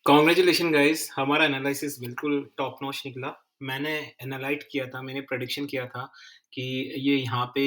Congratulation guys हमारा analysis बिल्कुल top notch निकला। मैंने मैंने प्रेडिक्शन किया था कि ये यहाँ पे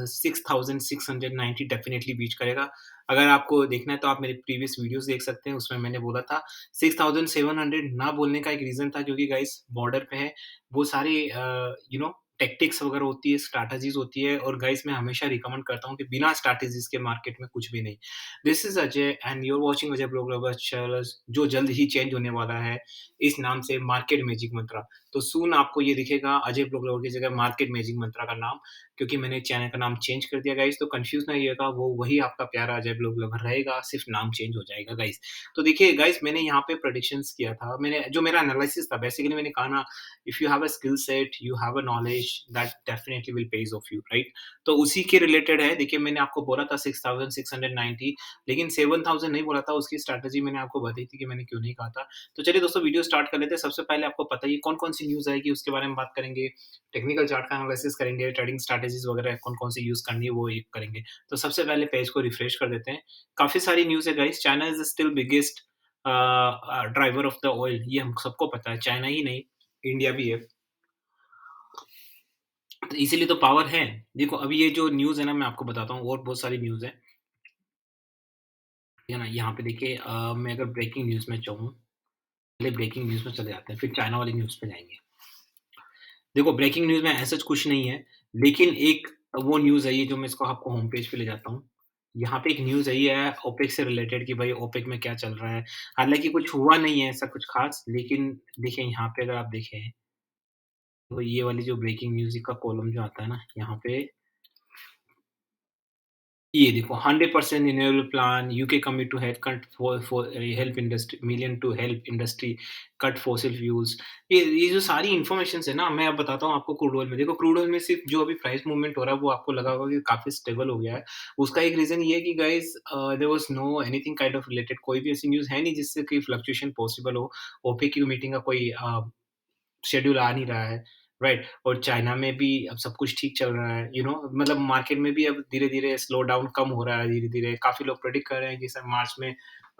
6690 डेफिनिटली बीट करेगा। अगर आपको देखना है तो आप मेरे प्रीवियस वीडियोज़ देख सकते हैं, उसमें मैंने बोला था 6700 ना बोलने का एक रीज़न था क्योंकि गाइस बॉर्डर पे है, वो सारी टैक्टिक्स वगैरह होती है, स्ट्रैटेजीज़ होती है और गाइस मैं हमेशा रिकमेंड करता हूँ कि बिना स्ट्रैटेजीज़ के मार्केट में कुछ भी नहीं। This is Ajay and you are watching Ajay bro global channels जो जल्द ही चेंज होने वाला है इस नाम से मार्केट मैजिक मंत्रा। तो सून आपको ये दिखेगा अजय ब्रो ग्लोबल की जगह मार्केट मैजिक मंत्रा का नाम क्योंकि मैंने चैनल का नाम चेंज कर दिया गाइस तो कंफ्यूज ना होइएगा वो वही आपका प्यारा अजय ब्रो ग्लोबल रहेगा सिर्फ नाम चेंज हो जाएगा गाइस। तो देखिए गाइस मैंने यहाँ पे प्रेडिक्शंस किया था मैंने जो मेरा एनालिसिस था बेसिकली मैंने कहा ना if you have a skill set you have a knowledge that definitely will page of you right. तो उसी के रिलेटेड है देखिए मैंने आपको बोला था 6690 लेकिन 7000 नहीं बोला था, उसकी स्ट्रैटेजी मैंने आपको बताई थी कि मैंने क्यों नहीं कहा था। तो चलिए दोस्तों वीडियो स्टार्ट कर लेते हैं। सबसे पहले आपको पता ही है कौन-कौन सी न्यूज़ आएगी उसके बारे में बात करेंगे, टेक्निकल चार्ट का एनालिसिस करेंगे, ट्रेडिंग स्ट्रैटेजीज़ वगैरह कौन-कौन सी यूज़ करनी है वो एक करेंगे। तो सबसे पहले पेज को रिफ्रेश कर देते हैं। काफ़ी सारी न्यूज़ है guys, China is still biggest driver of the oil ये हम सबको पता है, चाइना ही नहीं, इंडिया भी है। तो इसीलिए तो पावर है। देखो अभी ये जो न्यूज़ है ना मैं आपको बताता हूँ और बहुत सारी न्यूज़ है ना? यहाँ पे देखिए मैं अगर ब्रेकिंग न्यूज़ में चाहूँ पहले ब्रेकिंग न्यूज़ में चले जाते हैं, फिर चाइना वाली न्यूज़ पे जाएँगे। देखो ब्रेकिंग न्यूज़ में ऐसा कुछ नहीं है, लेकिन एक वो न्यूज़ है ये जो मैं इसको आपको होम पेज पे ले जाता हूँ। यहाँ पे एक न्यूज़ आई है ओपेक से रिलेटेड कि भाई ओपेक में क्या चल रहा है। हालाँकि कुछ हुआ नहीं है ऐसा कुछ ख़ास, लेकिन देखिए यहाँ पे अगर आप देखें, तो ये वाली जो ब्रेकिंग न्यूज़ का कॉलम जो आता है ना, यहाँ पे ये देखो 100% renewable plan, UK commit to help cut for help industry million to help industry cut fossil fuels. ये जो सारी इन्फॉर्मेशंस है ना, मैं अब बताता हूँ आपको क्रूड ऑयल में। देखो क्रूड ऑयल में सिर्फ जो अभी प्राइस मूवमेंट हो रहा है, वो आपको लगा होगा कि काफ़ी स्टेबल हो गया है। उसका एक रीज़न ये है कि guys there was no anything kind of related कोई भी ऐसी न्यूज़ है नहीं जिससे कि फ्लक्चुएशन पॉसिबल हो। ओपेक की मीटिंग का कोई शेड्यूल आ नहीं रहा है, राइट? और चाइना में भी अब सब कुछ ठीक चल रहा है, मतलब मार्केट में भी अब धीरे-धीरे स्लो डाउन कम हो रहा है धीरे-धीरे। काफ़ी लोग प्रेडिक्ट कर रहे हैं कि सर मार्च में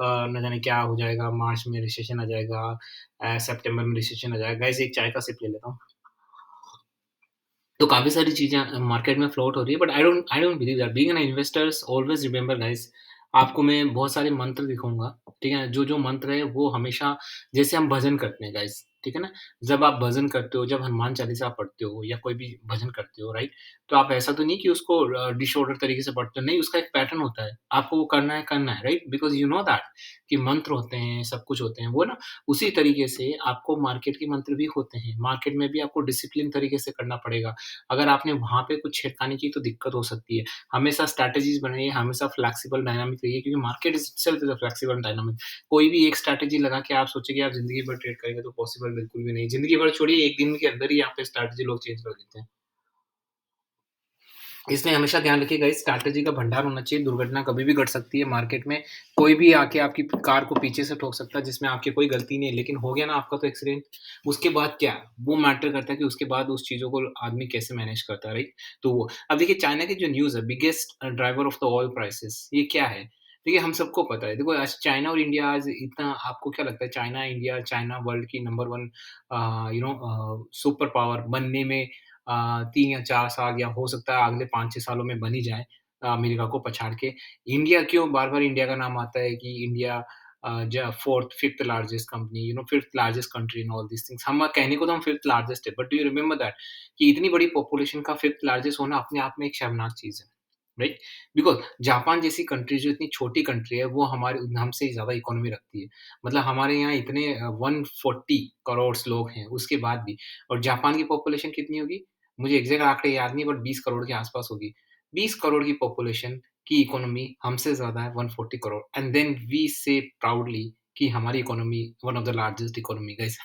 न जाने क्या हो जाएगा, मार्च में रिसेशन आ जाएगा सितंबर में रिसेशन आ जाएगा। गाइस एक चाय का सिप ले लेता हूँ। तो काफ़ी सारी चीज़ें मार्केट में फ्लोट हो रही है but I don't believe that being an investors always remember guys आपको मैं बहुत सारे मंत्र दिखाऊँगा, ठीक है? जो मंत्र है वो हमेशा जैसे हम भजन करते हैं गाइस, ठीक है ना? जब आप भजन करते हो, जब हनुमान चालीसा पढ़ते हो या कोई भी भजन करते हो, राइट? तो आप ऐसा तो नहीं कि उसको डिसऑर्डर तरीके से पढ़ते हो, नहीं उसका एक पैटर्न होता है। आपको वो करना है, right? Because you know that कि मंत्र होते हैं, सब कुछ होते हैं, वो ना उसी तरीके से आपको मार्केट के मंत्र भी होते हैं। मार्केट में भी आपको डिसिप्लिन तरीके से करना पड़ेगा। अगर आपने वहाँ पे कुछ छेड़खानी की तो दिक्कत हो सकती है। हमेशा स्ट्रैटेजीज़ बनाइए, हमेशा फ्लेक्सिबल डायनामिक रहिए क्योंकि market itself is a flexible dynamic. कोई भी एक स्ट्रैटेजी लगा के आप सोचिए कि आप ज़िंदगी भर ट्रेड करेंगे तो पॉसिबल बिल्कुल भी नहीं। ज़िंदगी भर छोड़िए 1 दिन के अंदर ही यहाँ पे स्ट्रैटेजी लोग चेंज कर देते हैं। इसलिए हमेशा ध्यान रखिएगा इस स्ट्रैटेजी का भंडार होना चाहिए, दुर्घटना कभी भी घट सकती है मार्केट में। कोई भी आके आपकी कार को पीछे से ठोक सकता है जिसमें आपकी कोई गलती नहीं है, लेकिन हो गया ना आपका तो एक्सीडेंट, उसके बाद क्या? वो मैटर करता है कि उसके बाद उस चीज़ों को आदमी कैसे मैनेज करता है, राइट? तो वो अब देखिए चाइना की जो न्यूज़ है biggest driver of the oil prices ये क्या है? देखिए हम सबको पता है, देखो आज चाइना और इंडिया आज इतना आपको क्या लगता है चाइना वर्ल्ड की नंबर 1 सुपर पावर बनने में 3 या 4 साल या हो सकता है अगले 5-6 सालों में बन ही जाए अमेरिका को पछाड़ के। इंडिया क्यों बार-बार इंडिया का नाम आता है कि India 4th 5th largest company 5th largest country in all these things. हम कहने को तो हम 5th लार्जेस्ट है, but do you remember that कि इतनी बड़ी पॉपुलेशन का 5th लार्जेस्ट होना अपने आप में एक शर्मनाक चीज़ है, राइट? बिकॉज़ जापान जैसी कंट्री जो इतनी छोटी कंट्री है, वो हमारे हमसे ज़्यादा इकोनॉमी रखती है। मतलब हमारे यहाँ इतने 140 करोड़ लोग हैं, उसके बाद भी और जापान की पॉपुलेशन कितनी होगी? मुझे एग्ज़ैक्ट आंकड़े याद नहीं बट 20 करोड़ के आस-पास होगी। 20 करोड़ की पॉपुलेशन की इकोनॉमी हमसे ज़्यादा है 140 crore and then we say proudly कि हमारी economy one of the largest economy guys.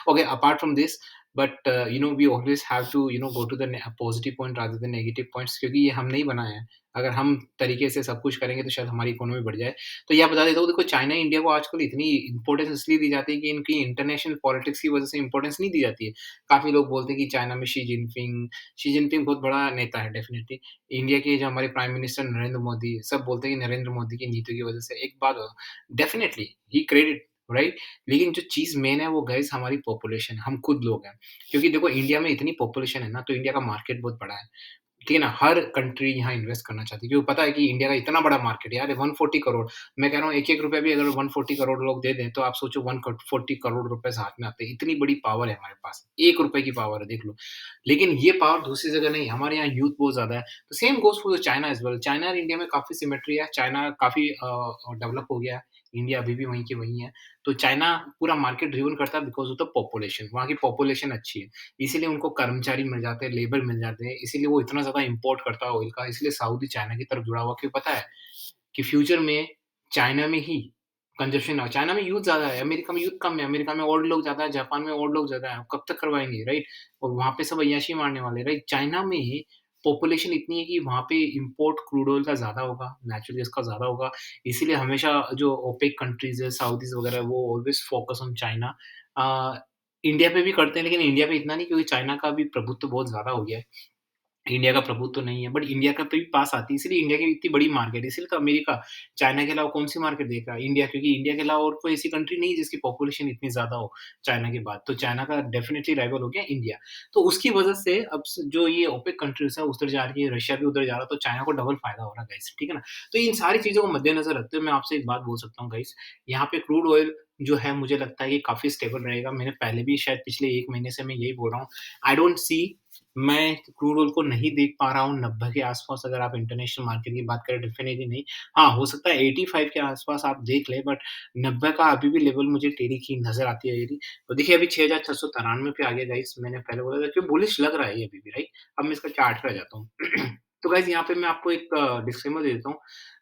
Okay apart from this but we always have to go to the positive point rather than negative points क्योंकि ये हम नहीं बनाए हैं। अगर हम तरीके से सब कुछ करेंगे तो शायद हमारी इकोनॉमी बढ़ जाए। तो यह बता देता हूँ देखो चाइना इंडिया को आजकल इतनी इम्पोर्टेंस इसलिए दी जाती है कि इनकी इंटरनेशनल पॉलिटिक्स की वज़ह से इम्पोर्टेंस नहीं दी जाती है। काफ़ी लोग बोलते हैं कि चाइना में शी जिनपिंग बहुत बड़ा नेता है डेफ़िनिटली। इंडिया के जो हमारे प्राइम मिनिस्टर नरेंद्र मोदी सब बोलते हैं कि नरेंद्र मोदी की नीतियों की वज़ह से एक बात डेफ़िनिटली ही क्रेडिट राइट? लेकिन जो चीज़ मेन है वो गाइज़ हमारी पॉपुलेशन, हम खुद लोग हैं। क्योंकि देखो इंडिया में इतनी पॉपुलेशन है ना, तो इंडिया का मार्केट बहुत बड़ा है। ठीक है ना? हर कंट्री यहाँ इन्वेस्ट करना चाहती है, क्योंकि पता है कि इंडिया का इतना बड़ा मार्केट है यार, 140 करोड़। मैं कह रहा हूँ एक-एक रुपया भी अगर 140 करोड़ लोग दे दें, तो आप सोचो 140 करोड़ रुपए हाथ में आते हैं। इतनी बड़ी पावर है हमारे पास, ₹1 की पावर है, देख लो। लेकिन ये पावर दूसरी जगह नहीं है, हमारे यहाँ यूथ बहुत ज़्यादा है। तो same goes for China as well. China और इंडिया में काफ़ी सिमिट्री है, चाइना काफ़ी डेवलप हो गया है, इंडिया अभी भी वहीं की वहीं है। तो चाइना पूरा मार्केट ड्रिवन करता है बिकॉज़ ऑफ द पॉपुलेशन, वहाँ की पॉपुलेशन अच्छी है। इसीलिए उनको कर्मचारी मिल जाते हैं, लेबर मिल जाते हैं, इसीलिए वो इतना ज़्यादा इम्पोर्ट करता है ऑयल का, इसलिए सऊदी चाइना की तरफ जुड़ा हुआ, क्योंकि पता है कि फ्यूचर में चाइना में ही कंजप्शन चाइना में यूथ ज़्यादा है, अमेरिका में यूथ कम है, अमेरिका में ओल्ड लोग ज़्यादा है, जापान में ओल्ड लोग ज़्यादा है, कब तक करवाएँगे, राइट? और वहाँ पे सब अय्याशी मारने वाले, राइट? चाइना में ही पॉपुलेशन इतनी है कि वहाँ पे इम्पोर्ट क्रूड ऑयल का ज़्यादा होगा, नेचुरल गैस का ज़्यादा होगा, इसीलिए हमेशा जो ओपेक कंट्रीज़ है, सऊदीज़ वगैरह, वो always focus on China. India पे भी करते हैं, लेकिन इंडिया पे इतना नहीं, क्योंकि चाइना का भी प्रभुत्व बहुत ज़्यादा हो गया है। इंडिया का प्रभुत्व तो नहीं है, बट इंडिया का भी पास आती है, इसलिए इंडिया की इतनी बड़ी मार्केट है, इसलिए तो अमेरिका, चाइना के अलावा कौन-सी मार्केट देख रहा है? इंडिया, क्योंकि इंडिया के अलावा और कोई ऐसी कंट्री नहीं है जिसकी पॉपुलेशन इतनी ज़्यादा हो, चाइना के बाद। तो चाइना का डेफिनिटली राइवल हो गया इंडिया। तो उसकी वजह से अब स जो ये ओपेक कंट्रीज़ है उधर जा रही है, रशिया भी उधर जा रहा है, तो चाइना को डबल फ़ायदा हो रहा है गाइस, ठीक है ना? तो इन सारी चीज़ों को मद्देनज़र रखते हुए मैं आपसे एक बात बोल सकता हूँ गाइस, यहाँ पे क्रूड ऑयल जो है मुझे लगता है कि काफ़ी स्टेबल रहेगा। मैंने पहले भी शायद पिछले 1 महीने से मैं यही बोल रहा हूँ। आई डोंट सी, मैं क्रूड ऑयल को नहीं देख पा रहा हूँ 90 के आस-पास, अगर आप इंटरनेशनल मार्केट की बात करें, डेफ़िनेटली नहीं। हाँ, हो सकता है 85 के आस-पास आप देख लें, बट 90 का अभी भी लेवल मुझे टेढ़ी की नज़र आती है मेरी। तो देखिए अभी 6693 पे आ गया गाइस, मैंने पहले बोला था कि बुलिश लग रहा है ये अभी भी, राइट? अब मैं इसका चार्ट पे आ जाता हूँ। तो गाइस यहाँ पे मैं आपको एक डिस्क्लेमर दे देता हूँ।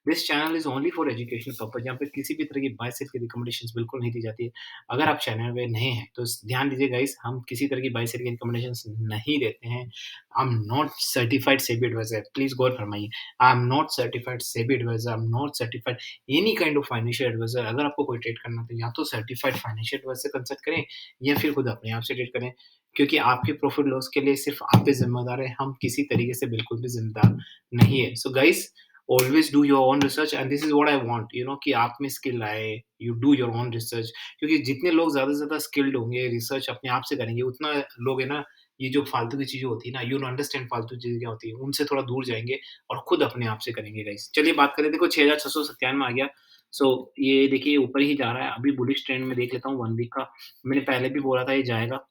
This channel is only for educational purpose, यहाँ पे किसी भी तरह की बाय सेल की रिकमेंडेशंस बिल्कुल नहीं दी जाती है। अगर आप चैनल में नए हैं, तो ध्यान दीजिए गाइस, हम किसी तरह की बाय सेल की रिकमेंडेशंस नहीं देते हैं। I am not certified SEBI adviser, please गौर फरमाइए। I am not certified SEBI adviser, I am not certified any kind of financial adviser. अगर आपको कोई ट्रेड करना है, तो या तो सर्टिफाइड फाइनेंशियल एडवाइज़र से कंसल्ट करें, या फिर खुद अपने आप से ट्रेड करें। क्योंकि आपके प्रॉफिट लॉस के लिए सिर्फ़ आप ही ज़िम्मेदार हैं, हम किसी तरीके से बिल्कुल भी ज़िम्मेदार नहीं है। So guys, always do your own research, and this is what I want, कि आप में स्किल आए, you do your own research. क्योंकि जितने लोग ज़्यादा से ज़्यादा स्किल्ड होंगे, रिसर्च अपने आप से करेंगे, उतना लोग है ना, ये जो फालतू की चीज़ें होती है ना, यू विल अंडरस्टैंड फालतू चीज़ें क्या होती है, उनसे थोड़ा दूर जाएँगे और खुद अपने आप से करेंगे गाइस। चलिए बात करें, देखो 6697 आ गया। सो ये देखिए ऊपर ही जा रहा है, अभी बुलिश ट्रेंड में देख लेता हूँ 1 वीक का। मैंने पहले भी बोला था ये जाएगा।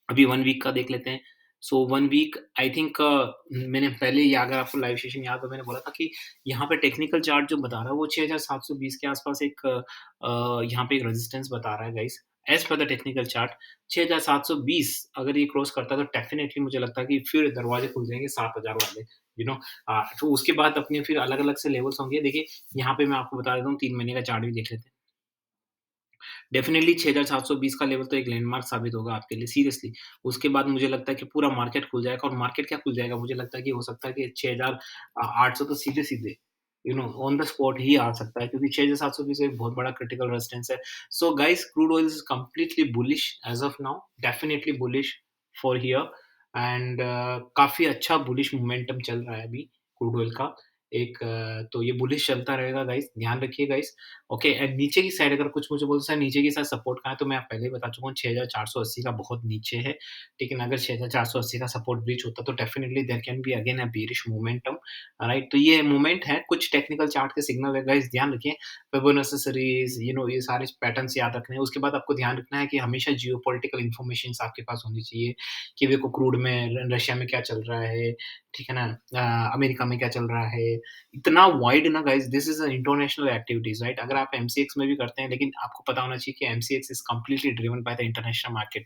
अभी 1 वीक का देख लेते हैं। सो 1 वीक आई थिंक, मैंने पहले ही, अगर आपको लाइव सेशन याद हो, मैंने बोला था कि यहाँ पे टेक्निकल चार्ट जो बता रहा है वो 6720 के आस-पास एक यहाँ पे एक रेजिस्टेंस बता रहा है guys. As per the technical chart 6720 अगर ये क्रॉस करता है, तो डेफिनिटली मुझे लगता है कि फिर दरवाजे खुल जाएँगे 7000 वाले, यू नो। तो उसके बाद अपने फिर अलग-अलग से लेवल्स होंगे। देखिए, यहाँ पे मैं आपको बता देता हूँ, 3 महीने का चार्ट भी देख लेते हैं। डेफ़िनेटली 6720 का लेवल तो एक लैंडमार्क साबित होगा आपके लिए, सीरियसली। उसके बाद मुझे लगता है कि पूरा मार्केट खुल जाएगा, और मार्केट क्या खुल जाएगा, मुझे लगता है कि हो सकता है कि 6800 तो सीधे-सीधे, ऑन द स्पॉट ही आ सकता है, क्योंकि 6720 एक बहुत बड़ा क्रिटिकल रेजिस्टेंस है। So guys, crude oil is completely bullish as of now, definitely bullish for here, and काफ़ी अच्छा बुलिश मोमेंटम चल रहा है अभी क्रूड ऑयल का। तो ये बुलिश चलता रहेगा गाइस, ध्यान रखिए गाइस। ओके, एंड नीचे की साइड अगर कुछ मुझे बोलते सर नीचे की साइड सपोर्ट कहाँ है, तो मैं पहले ही बता चुका हूँ 6480 का बहुत नीचे है। लेकिन अगर 6480 का सपोर्ट ब्रीच होता, तो definitely there can be again a bearish momentum, right? तो ये मोमेंट है, कुछ टेक्निकल चार्ट के सिग्नल है गाइस, ध्यान रखिए। फिबोनाची सीरीज, ये सारे पैटर्न्स याद रखने हैं। उसके बाद आपको ध्यान रखना है कि हमेशा जियोपॉलिटिकल इन्फॉर्मेशंस आपके पास होनी चाहिए, कि देखो क्रूड में रशिया में क्या चल रहा है, ठीक है ना? अमेरिका में क्या चल रहा है, इतना वाइड ना guys, this is a international activities, right? अगर आप एमसीएक्स में भी करते हैं, लेकिन आपको पता होना चाहिए कि MCX is completely driven by the international market,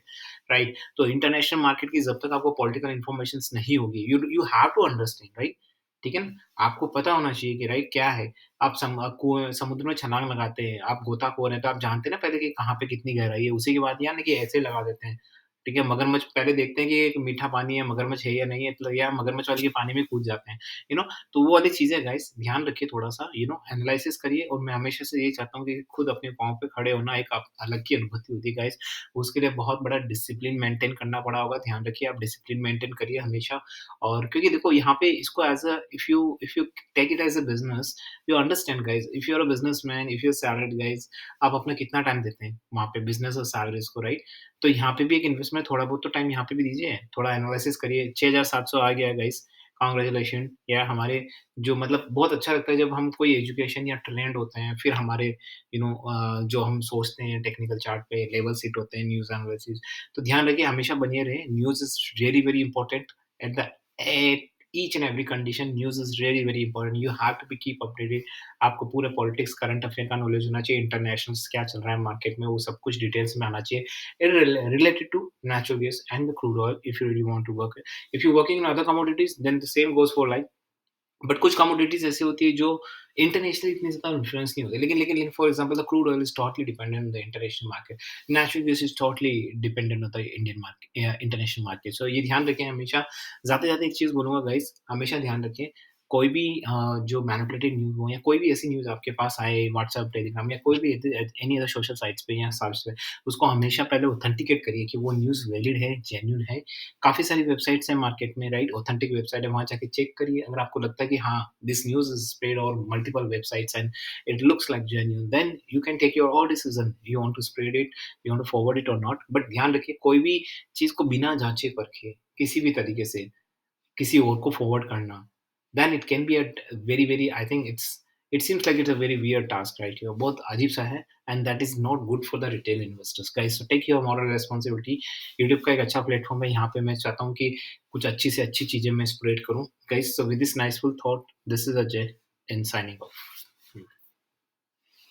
right? तो इंटरनेशनल मार्केट की जब तक आपको पॉलिटिकल इन्फॉर्मेशंस नहीं होगी, you you have to understand, right? ठीक है ना? आपको पता होना चाहिए कि राइट क्या है। आप कुएँ समुद्र में छलांग लगाते हैं, आप गोताखोर हैं, तो आप जानते हैं ना पहले कि कहाँ पे कितनी गहराई है, उसी के बाद या नहीं कि ऐसे ही लगा देते हैं। ठीक है? मगरमच्छ पहले देखते हैं कि एक मीठा पानी है, मगरमच्छ है या नहीं है, तो या मगरमच्छ वाले के पानी में कूद जाते हैं, यू नो? तो वो वाली चीज़ें गाइस ध्यान रखिए थोड़ा-सा, एनालाइसिस करिए और मैं हमेशा से यही चाहता हूँ कि खुद अपने पाँव पे खड़े होना एक आप अलग की अनुभूति होती है गाइस। उसके लिए बहुत बड़ा डिसिप्लिन मेंटेन करना पड़ा होगा, ध्यान रखिए आप डिसिप्लिन मेंटेन करिए हमेशा। और क्योंकि देखो यहाँ पे इसको as a if you take it as a business, you understand guys, if you are a businessman, if you are salaried guys, आप अपना कितना टाइम देते हैं वहाँ पे बिज़नेस और सैलरीज़ को, राइट? तो यहाँ पे भी एक इन्वेस्टमेंट थोड़ा बहुत तो टाइम यहाँ पे भी दीजिए, थोड़ा एनालिसिस करिए, 6700 आ गया है गाइस, कांग्रेचुलेशन। या हमारे जो मतलब बहुत अच्छा लगता है जब हम कोई एजुकेशन या ट्रेंड होते हैं, फिर हमारे जो हम सोचते हैं टेक्निकल चार्ट पे लेवल सीट होते हैं, न्यूज़ एनालिसिस। तो ध्यान रखिए हमेशा बनिए रहें, news is really very important at the at each and every condition. News is really very important, you have to be keep updated. आपको पूरे पॉलिटिक्स, करंट अफेयर का नॉलेज होना चाहिए, इंटरनेशनल्स क्या चल रहा है मार्केट में, वो सब कुछ डिटेल्स में आना चाहिए। Related to natural gas and the crude oil, if you really want to work, if you're working in other commodities, then the same goes for like, but कुछ कमोडिटीज़ ऐसी होती है जो इंटरनेशनली इतनी ज़्यादा इन्फ्लुएंस नहीं होती। लेकिन for example the crude oil is totally dependent on the international market. Natural gas is totally dependent on the Indian market या इंटरनेशनल मार्केट। सो ये ध्यान रखें हमेशा। ज़्यादा-ज़्यादा एक चीज़ बोलूँगा गाइज़, हमेशा ध्यान रखें, कोई भी जो मैनिपुलेटेड न्यूज़ हो या कोई भी ऐसी न्यूज़ आपके पास आए व्हाट्सएप, टेलीग्राम या कोई भी एनी अदर सोशल साइट्स पे या साइट्स पे, उसको हमेशा पहले ऑथेंटिकेट करिए कि वो न्यूज़ वैलिड है, जेन्युइन है। काफ़ी सारी वेबसाइट्स हैं मार्केट में, राइट? ऑथेंटिक वेबसाइट है, वहाँ जाके चेक करिए। अगर आपको लगता है कि हाँ, this news is spread on multiple websites and it looks like genuine, then you can take your own decision, you want to spread it, you want to forward it और नॉट। बट ध्यान रखिए कोई भी चीज़ को बिना जाँचे-परखे किसी भी तरीके से किसी और को फॉरवर्ड करना, then it can be very very, I think it seems like it's a very weird task, right? ये बहुत अजीब-सा है and that is not good for the retail investors guys. So take your moral responsibility. YouTube का एक अच्छा platform है, यहाँ पे मैं चाहता हूँ कि कुछ अच्छी से अच्छी चीज़ें मैं स्प्रेड करूँ। Guys, so with this niceful thought, this is Ajay and signing of.